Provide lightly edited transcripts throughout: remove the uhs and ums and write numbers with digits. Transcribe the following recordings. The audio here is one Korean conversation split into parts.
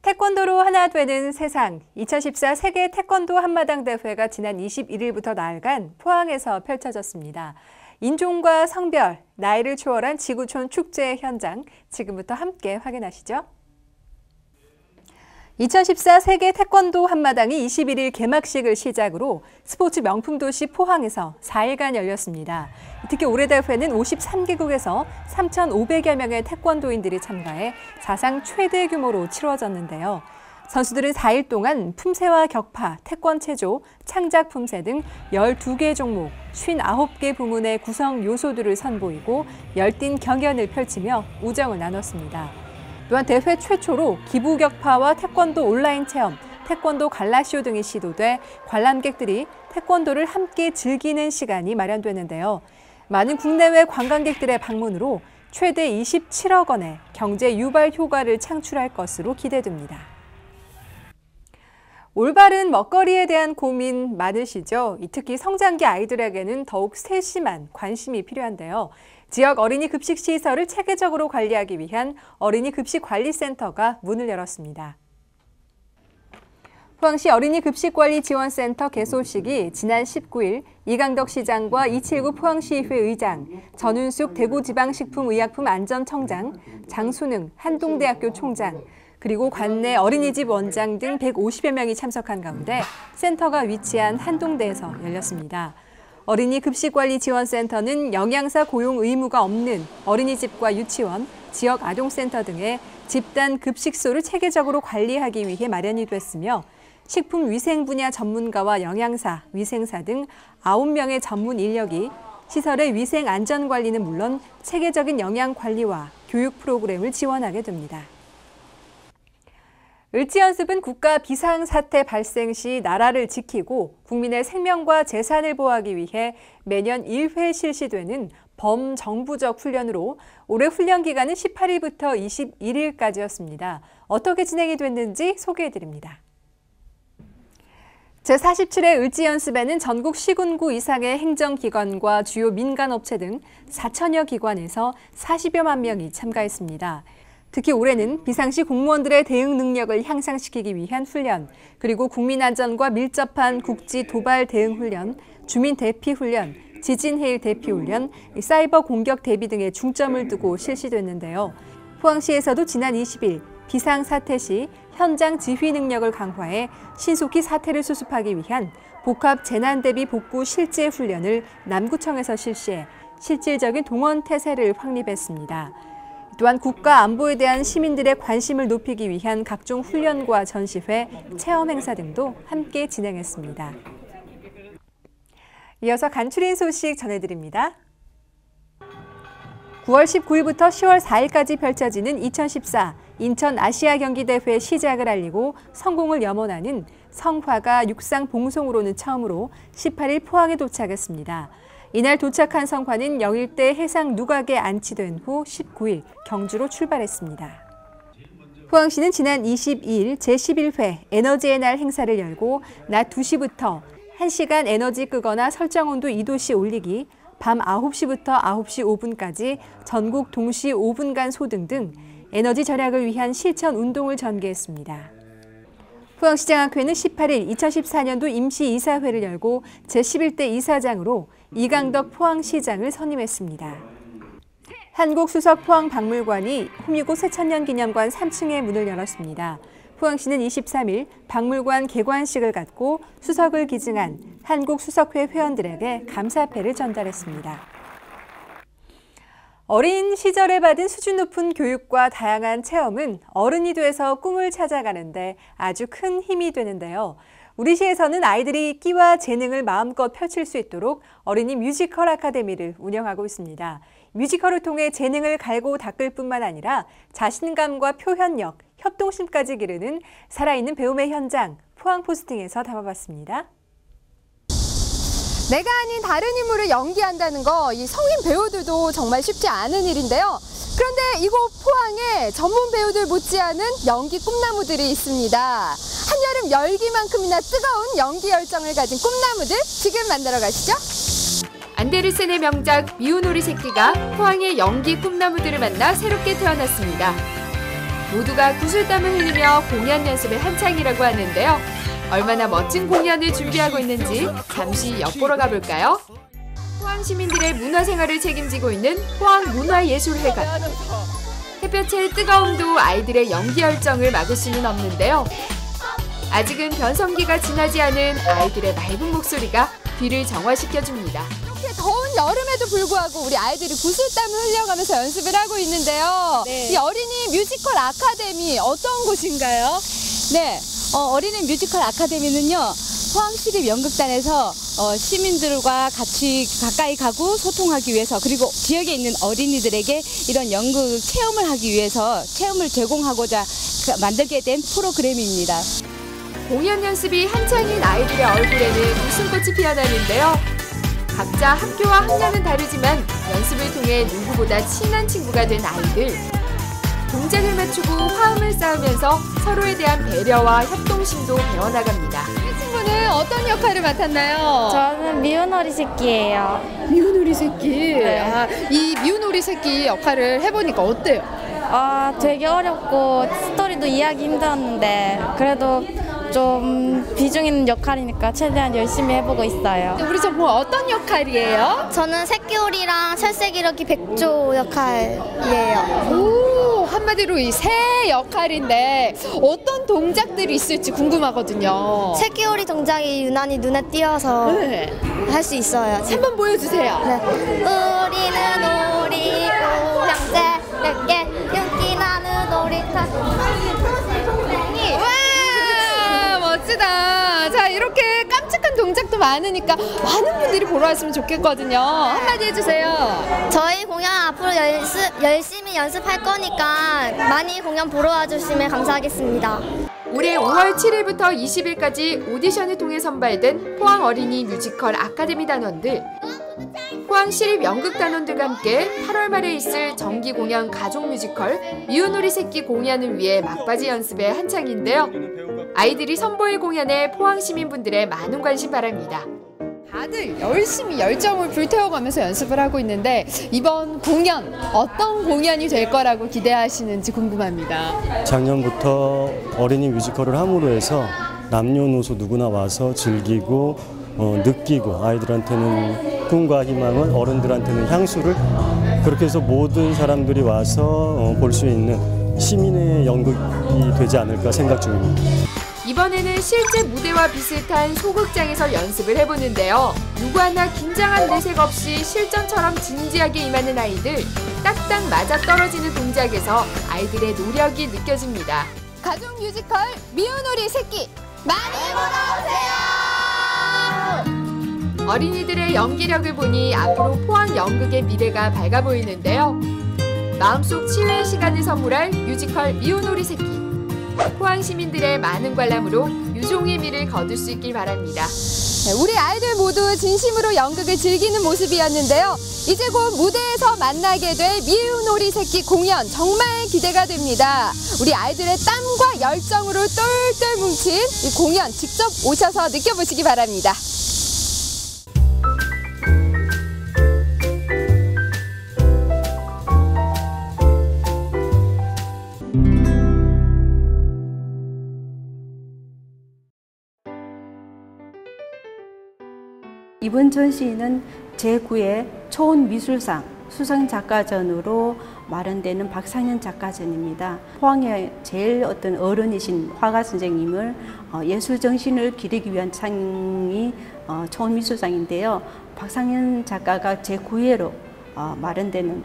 태권도로 하나 되는 세상 2014 세계 태권도 한마당 대회가 지난 21일부터 나흘간 포항에서 펼쳐졌습니다. 인종과 성별, 나이를 초월한 지구촌 축제 현장 지금부터 함께 확인하시죠. 2014 세계 태권도 한마당이 21일 개막식을 시작으로 스포츠 명품 도시 포항에서 4일간 열렸습니다. 특히 올해 대회는 53개국에서 3,500여 명의 태권도인들이 참가해 사상 최대 규모로 치러졌는데요. 선수들은 4일 동안 품새와 격파, 태권체조, 창작 품새 등 12개 종목, 59개 부문의 구성 요소들을 선보이고 열띤 경연을 펼치며 우정을 나눴습니다. 또한 대회 최초로 기부격파와 태권도 온라인 체험, 태권도 갈라쇼 등이 시도돼 관람객들이 태권도를 함께 즐기는 시간이 마련되는데요. 많은 국내외 관광객들의 방문으로 최대 27억 원의 경제 유발 효과를 창출할 것으로 기대됩니다. 올바른 먹거리에 대한 고민 많으시죠? 특히 성장기 아이들에게는 더욱 세심한 관심이 필요한데요. 지역 어린이 급식 시설을 체계적으로 관리하기 위한 어린이 급식 관리센터가 문을 열었습니다. 포항시 어린이 급식 관리 지원센터 개소식이 지난 19일 이강덕 시장과 279 포항시의회 의장, 전운숙 대구지방식품의약품안전청장, 장순흥 한동대학교 총장, 그리고 관내 어린이집 원장 등 150여 명이 참석한 가운데 센터가 위치한 한동대에서 열렸습니다. 어린이 급식관리지원센터는 영양사 고용 의무가 없는 어린이집과 유치원, 지역 아동센터 등의 집단 급식소를 체계적으로 관리하기 위해 마련이 됐으며 식품위생 분야 전문가와 영양사, 위생사 등 9명의 전문 인력이 시설의 위생 안전 관리는 물론 체계적인 영양 관리와 교육 프로그램을 지원하게 됩니다. 을지연습은 국가 비상사태 발생 시 나라를 지키고 국민의 생명과 재산을 보호하기 위해 매년 1회 실시되는 범정부적 훈련으로 올해 훈련 기간은 18일부터 21일까지였습니다. 어떻게 진행이 됐는지 소개해드립니다. 제47회 을지연습에는 전국 시군구 이상의 행정기관과 주요 민간업체 등 4천여 기관에서 40여만 명이 참가했습니다. 특히 올해는 비상시 공무원들의 대응 능력을 향상시키기 위한 훈련, 그리고 국민안전과 밀접한 국지 도발 대응 훈련, 주민 대피 훈련, 지진 해일 대피 훈련, 사이버 공격 대비 등에 중점을 두고 실시됐는데요. 포항시에서도 지난 20일 비상사태 시 현장 지휘 능력을 강화해 신속히 사태를 수습하기 위한 복합 재난대비 복구 실제 훈련을 남구청에서 실시해 실질적인 동원 태세를 확립했습니다. 또한 국가 안보에 대한 시민들의 관심을 높이기 위한 각종 훈련과 전시회, 체험 행사 등도 함께 진행했습니다. 이어서 간추린 소식 전해드립니다. 9월 19일부터 10월 4일까지 펼쳐지는 2014 인천 아시아 경기대회 시작을 알리고 성공을 염원하는 성화가 육상 봉송으로는 처음으로 18일 포항에 도착했습니다. 이날 도착한 성화는 영일대 해상 누각에 안치된 후 19일 경주로 출발했습니다. 포항시는 지난 22일 제11회 에너지의 날 행사를 열고 낮 2시부터 1시간 에너지 끄거나 설정온도 2도씨 올리기, 밤 9시부터 9시 5분까지 전국 동시 5분간 소등 등 에너지 절약을 위한 실천 운동을 전개했습니다. 포항시장학회는 18일 2014년도 임시이사회를 열고 제11대 이사장으로 이강덕 포항시장을 선임했습니다. 한국수석 포항박물관이 호미곶 새천년기념관 3층에 문을 열었습니다. 포항시는 23일 박물관 개관식을 갖고 수석을 기증한 한국수석회 회원들에게 감사패를 전달했습니다. 어린 시절에 받은 수준 높은 교육과 다양한 체험은 어른이 돼서 꿈을 찾아가는데 아주 큰 힘이 되는데요. 우리 시에서는 아이들이 끼와 재능을 마음껏 펼칠 수 있도록 어린이 뮤지컬 아카데미를 운영하고 있습니다. 뮤지컬을 통해 재능을 갈고 닦을 뿐만 아니라 자신감과 표현력, 협동심까지 기르는 살아있는 배움의 현장, 포항 포스팅에서 담아봤습니다. 내가 아닌 다른 인물을 연기한다는 거 이 성인 배우들도 정말 쉽지 않은 일인데요. 그런데 이곳 포항에 전문 배우들 못지않은 연기 꿈나무들이 있습니다. 한여름 열기만큼이나 뜨거운 연기 열정을 가진 꿈나무들 지금 만나러 가시죠. 안데르센의 명작 미운 오리 새끼가 포항의 연기 꿈나무들을 만나 새롭게 태어났습니다. 모두가 구슬땀을 흘리며 공연 연습에 한창이라고 하는데요. 얼마나 멋진 공연을 준비하고 있는지 잠시 엿보러 가볼까요? 포항 시민들의 문화생활을 책임지고 있는 포항문화예술회관. 햇볕의 뜨거움도 아이들의 연기 열정을 막을 수는 없는데요. 아직은 변성기가 지나지 않은 아이들의 맑은 목소리가 귀를 정화시켜줍니다. 이렇게 더운 여름에도 불구하고 우리 아이들이 구슬땀을 흘려가면서 연습을 하고 있는데요. 네. 이 어린이 뮤지컬 아카데미 어떤 곳인가요? 네, 어린이 뮤지컬 아카데미는요, 포항시립 연극단에서 시민들과 같이 가까이 가고 소통하기 위해서, 그리고 지역에 있는 어린이들에게 이런 연극 체험을 하기 위해서 체험을 제공하고자 만들게 된 프로그램입니다. 공연 연습이 한창인 아이들의 얼굴에는 웃음꽃이 피어나는데요. 각자 학교와 학년은 다르지만 연습을 통해 누구보다 친한 친구가 된 아이들. 동작을 맞추고 화음을 쌓으면서 서로에 대한 배려와 협동심도 배워나갑니다. 이 친구는 어떤 역할을 맡았나요? 저는 미운오리 새끼예요. 미운오리 새끼. 네. 아, 이 미운오리 새끼 역할을 해보니까 어때요? 되게 어렵고 스토리도 이해하기 힘들었는데 그래도 좀 비중 있는 역할이니까 최대한 열심히 해보고 있어요. 우리 정말 어떤 역할이에요? 저는 새끼오리랑 철새기러기 백조 역할이에요. 오, 한마디로 이 새 역할인데 어떤 동작들이 있을지 궁금하거든요. 새끼오리 동작이 유난히 눈에 띄어서 네. 할 수 있어요. 한번 보여주세요. 네. 우리는 오리고 형제에게 윤기 나는 오리타 소생이. 와, 멋지다. 자, 이렇게 깜찍한 동작도 많으니까 많은 분들이 보러 왔으면 좋겠거든요. 한마디 해주세요. 저희 공연 앞으로 열심히 연습할 거니까 많이 공연 보러 와주시면 감사하겠습니다. 올해 5월 7일부터 20일까지 오디션을 통해 선발된 포항 어린이 뮤지컬 아카데미 단원들. 포항 시립 연극 단원들과 함께 8월 말에 있을 정기 공연 가족 뮤지컬 미운오리 새끼 공연을 위해 막바지 연습에 한창인데요. 아이들이 선보일 공연에 포항 시민분들의 많은 관심 바랍니다. 다들 열심히 열정을 불태워가면서 연습을 하고 있는데 이번 공연 어떤 공연이 될 거라고 기대하시는지 궁금합니다. 작년부터 어린이 뮤지컬을 함으로 해서 남녀노소 누구나 와서 즐기고 느끼고 아이들한테는 꿈과 희망을 어른들한테는 향수를 그렇게 해서 모든 사람들이 와서 볼 수 있는 시민의 연극이 되지 않을까 생각 중입니다. 이번에는 실제 무대와 비슷한 소극장에서 연습을 해보는데요. 누구 하나 긴장한 내색 없이 실전처럼 진지하게 임하는 아이들. 딱딱 맞아떨어지는 동작에서 아이들의 노력이 느껴집니다. 가족 뮤지컬 미운오리 새끼 많이 보러 오세요. 어린이들의 연기력을 보니 앞으로 포항 연극의 미래가 밝아 보이는데요. 마음속 치유의 시간을 선물할 뮤지컬 미운오리 새끼. 포항 시민들의 많은 관람으로 유종의 미를 거둘 수 있길 바랍니다. 네, 우리 아이들 모두 진심으로 연극을 즐기는 모습이었는데요. 이제 곧 무대에서 만나게 될 미운오리 새끼 공연 정말 기대가 됩니다. 우리 아이들의 땀과 열정으로 똘똘 뭉친 이 공연 직접 오셔서 느껴보시기 바랍니다. 이번 전시는 제9회 초원미술상 수상작가전으로 마련되는 박상현 작가전입니다. 포항의 제일 어떤 어른이신 화가 선생님을 예술정신을 기리기 위한 상이 초원미술상인데요. 박상현 작가가 제9회로 마련되는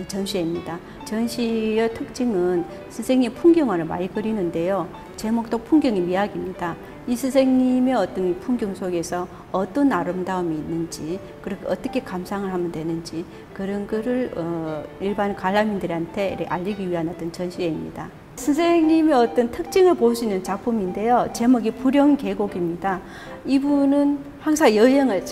전시회입니다. 전시의 특징은 선생님이 풍경화를 많이 그리는데요. 제목도 풍경의 미학입니다. 이 선생님의 어떤 풍경 속에서 어떤 아름다움이 있는지, 그리고 어떻게 감상을 하면 되는지 그런 거를 일반 관람인들한테 알리기 위한 어떤 전시회입니다. 선생님의 어떤 특징을 볼 수 있는 작품인데요. 제목이 불영계곡입니다. 이분은 항상 여행을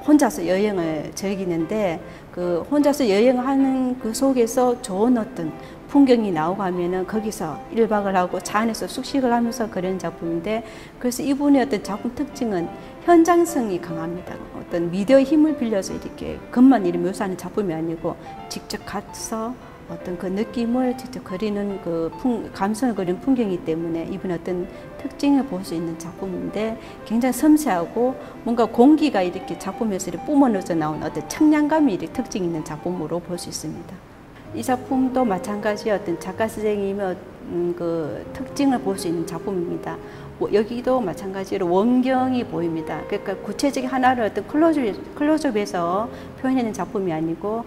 혼자서 여행을 즐기는데 그 혼자서 여행하는 그 속에서 좋은 어떤 풍경이 나오고 하면은 거기서 1박을 하고 차 안에서 숙식을 하면서 그런 작품인데, 그래서 이분의 어떤 작품 특징은 현장성이 강합니다. 어떤 미디어의 힘을 빌려서 이렇게 겉만 이렇게 묘사하는 작품이 아니고 직접 가서 어떤 그 느낌을 직접 그리는 그 감성을 그리는 풍경이기 때문에 이번 어떤 특징을 볼 수 있는 작품인데 굉장히 섬세하고 뭔가 공기가 이렇게 작품에서 이렇게 뿜어넣어져 나온 어떤 청량감이 이렇게 특징 있는 작품으로 볼 수 있습니다. 이 작품도 마찬가지 어떤 작가 선생님의 그 특징을 볼 수 있는 작품입니다. 여기도 마찬가지로 원경이 보입니다. 그러니까 구체적인 하나를 어떤 클로즈업에서 표현하는 작품이 아니고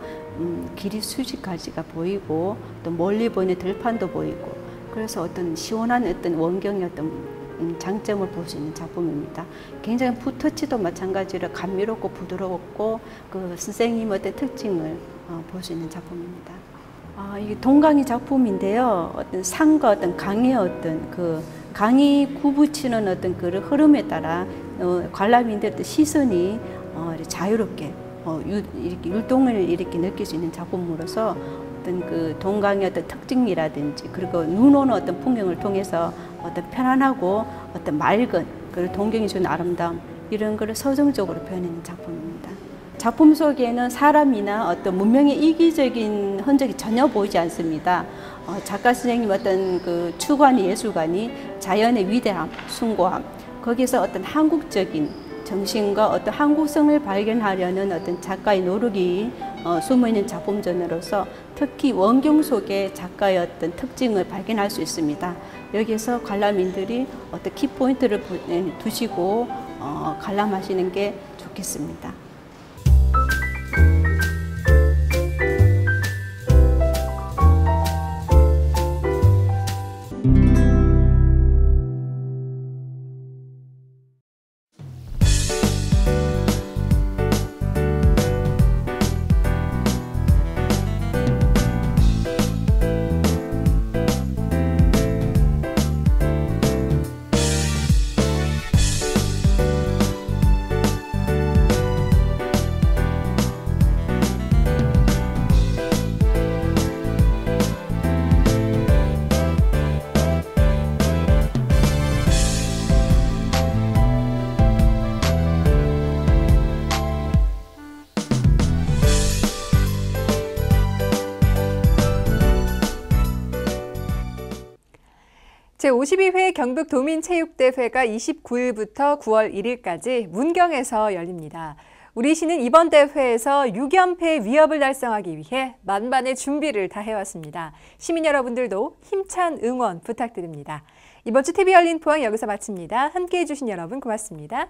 길이 수십 가지가 보이고 또 멀리 보이는 들판도 보이고 그래서 어떤 시원한 어떤 원경의 어떤 장점을 볼 수 있는 작품입니다. 굉장히 붓터치도 마찬가지로 감미롭고 부드럽고 그 선생님의 어떤 특징을 볼 수 있는 작품입니다. 이게 동강이 작품인데요. 어떤 산과 어떤 강의 어떤 그 강이 구부치는 어떤 그 흐름에 따라 관람인들의 시선이 자유롭게 이렇게 율동을 이렇게 느낄 수 있는 작품으로서 어떤 그 동강의 어떤 특징이라든지 그리고 눈 오는 어떤 풍경을 통해서 어떤 편안하고 어떤 맑은 그리고 동경이 주는 아름다움 이런 것을 서정적으로 표현하는 작품입니다. 작품 속에는 사람이나 어떤 문명의 이기적인 흔적이 전혀 보이지 않습니다. 작가 선생님 어떤 그 추구하는 예술관이 자연의 위대함, 숭고함, 거기서 어떤 한국적인 정신과 어떤 한국성을 발견하려는 어떤 작가의 노력이 숨어있는 작품전으로서 특히 원경 속에 작가의 어떤 특징을 발견할 수 있습니다. 여기에서 관람인들이 어떤 키포인트를 두시고 관람하시는 게 좋겠습니다. 제52회 경북도민체육대회가 29일부터 9월 1일까지 문경에서 열립니다. 우리 시는 이번 대회에서 6연패 위협을 달성하기 위해 만반의 준비를 다해왔습니다. 시민 여러분들도 힘찬 응원 부탁드립니다. 이번 주 TV 열린 포항 여기서 마칩니다. 함께해 주신 여러분 고맙습니다.